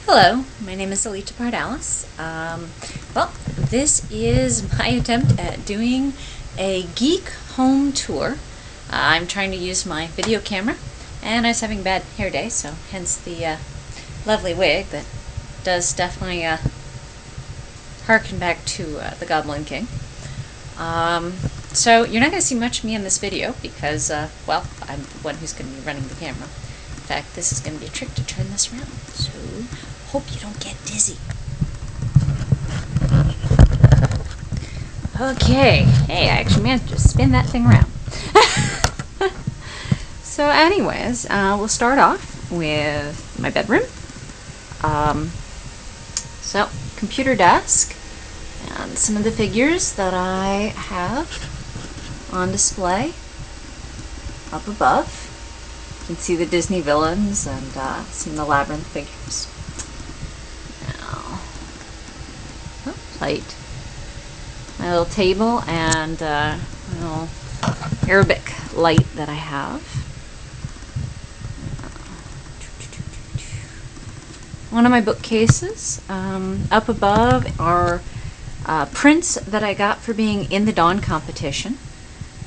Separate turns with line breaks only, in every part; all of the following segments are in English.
Hello, my name is Alita Pardalis. Well, this is my attempt at doing a Geek home tour. I'm trying to use my video camera, and I was having a bad hair day, so hence the lovely wig that does definitely harken back to the Goblin King. So you're not going to see much of me in this video because, well, I'm the one who's going to be running the camera. In fact, this is going to be a trick to turn this around, so hope you don't get dizzy. Okay, hey, I actually managed to spin that thing around. So anyways, we'll start off with my bedroom. So, computer desk, and some of the figures that I have on display up above. You can see the Disney villains and some of the Labyrinth figures. Now, plate, my little table, and a little Arabic light that I have. One of my bookcases. Up above are prints that I got for being in the Dawn competition,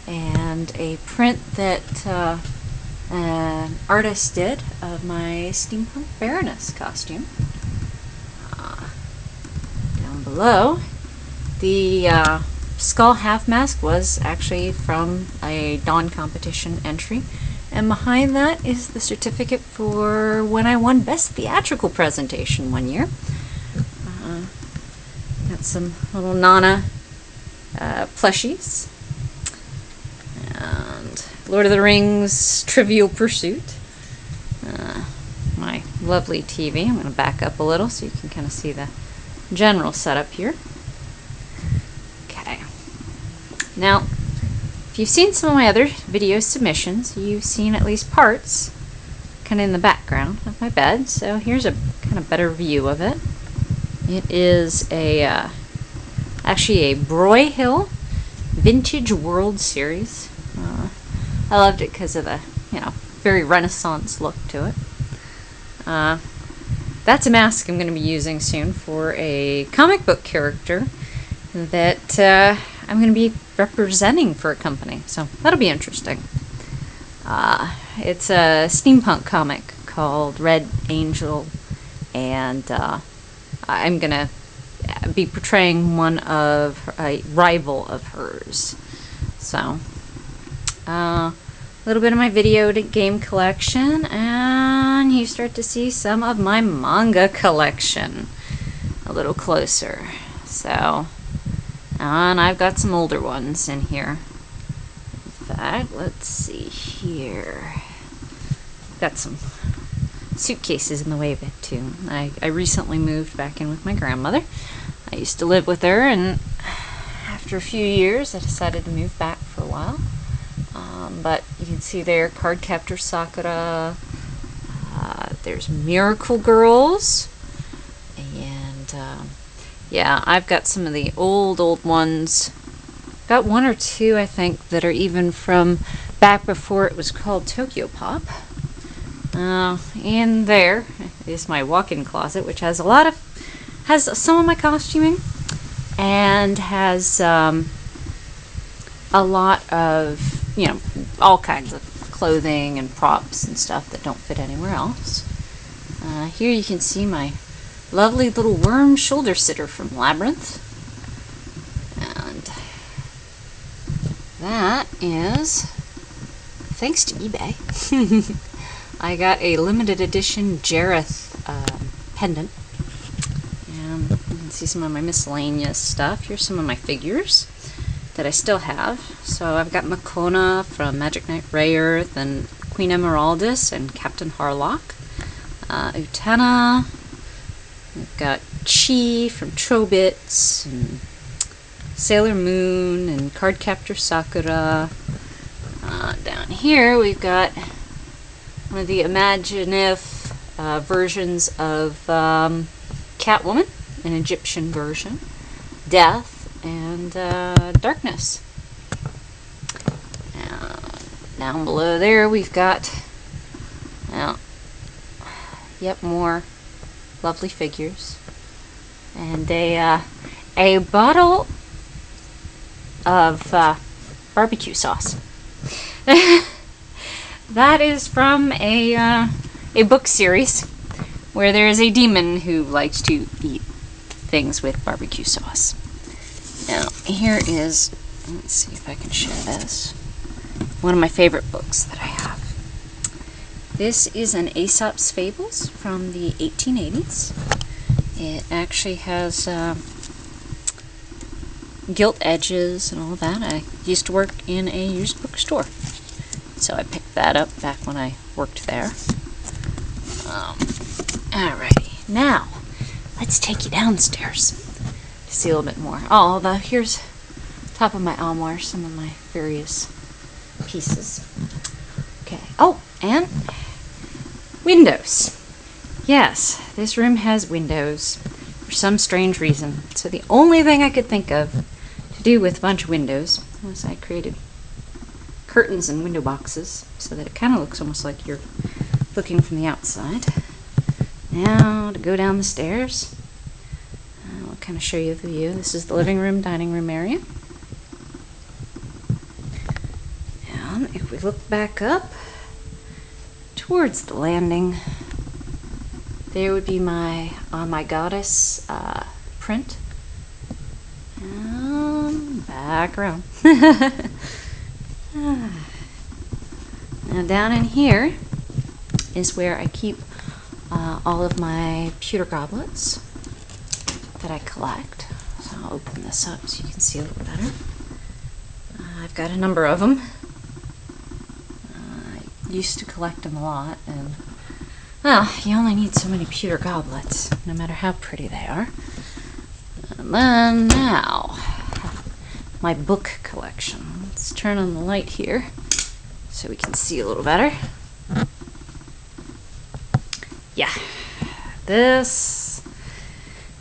and a print that an artist did of my steampunk Baroness costume. Down below, the skull half mask was actually from a Dawn competition entry, and behind that is the certificate for when I won Best Theatrical Presentation one year. Got some little Nana plushies. And Lord of the Rings Trivial Pursuit. My lovely TV. I'm going to back up a little so you can kind of see the general setup here. Okay. Now, if you've seen some of my other video submissions, you've seen at least parts kind of in the background of my bed. So here's a kind of better view of it. It is actually a Broyhill Vintage World Series. I loved it because of the, very Renaissance look to it. That's a mask I'm going to be using soon for a comic book character that I'm going to be representing for a company. So that'll be interesting. It's a steampunk comic called Red Angel, and I'm going to be portraying a rival of hers. So, a little bit of my video game collection, and you start to see some of my manga collection a little closer. So, and I've got some older ones in here. In fact, let's see here. Got some suitcases in the way of it too. I recently moved back in with my grandmother. I used to live with her, and after a few years I decided to move back for a while. But you can see there Cardcaptor Sakura, there's Miracle Girls, and yeah, I've got some of the old ones. Got one or two, I think, that are even from back before it was called Tokyo Pop. In there is my walk-in closet, which has some of my costuming, and has a lot of, all kinds of clothing and props and stuff that don't fit anywhere else. Here you can see my lovely little worm shoulder sitter from Labyrinth. And that is thanks to eBay. I got a limited edition Jareth pendant. And you can see some of my miscellaneous stuff. Here's some of my figures that I still have. So I've got Makona from Magic Knight Rayearth, and Queen Emeraldis, and Captain Harlock. Utena. We've got Chi from Trobits, and Sailor Moon, and Cardcaptor Sakura. Down here we've got one of the imaginative versions of Catwoman, an Egyptian version, Death, and Darkness. Down below there we've got, more lovely figures, and a bottle of barbecue sauce. That is from a book series where there is a demon who likes to eat things with barbecue sauce. Now, here is, let's see if I can show this, one of my favorite books that I have. This is an Aesop's Fables from the 1880s. It actually has gilt edges and all that. I used to work in a used bookstore, so I picked that up back when I worked there. Alrighty, now let's take you downstairs to see a little bit more. Oh, here's top of my armoire, some of my various pieces. Okay. Oh, and windows. Yes, this room has windows for some strange reason. So the only thing I could think of to do with a bunch of windows was I created curtains and window boxes so that it kind of looks almost like you're looking from the outside. Now to go down the stairs, I'll kind of show you the view. This is the living room, dining room area. And if we look back up towards the landing, there would be my On My Goddess print. Back around. Now down in here is where I keep all of my pewter goblets that I collect. So I'll open this up so you can see a little better. I've got a number of them. I used to collect them a lot, and well, you only need so many pewter goblets, no matter how pretty they are. And then now, my book collection. Let's turn on the light here so we can see a little better. Yeah, this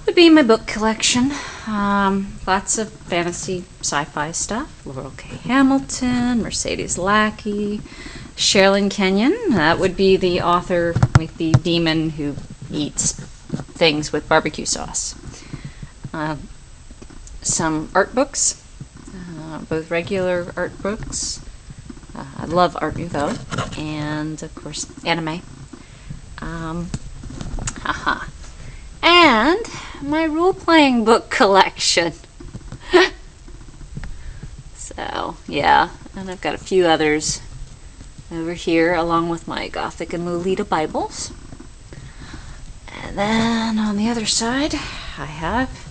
would be my book collection. Lots of fantasy sci-fi stuff. Laurel K. Hamilton, Mercedes Lackey, Sherilyn Kenyon. That would be the author with the demon who eats things with barbecue sauce. Some art books, both regular art books. I love Art Nouveau, and of course anime. And my role-playing book collection. So, yeah, and I've got a few others over here, along with my Gothic and Lolita Bibles. And then on the other side, I have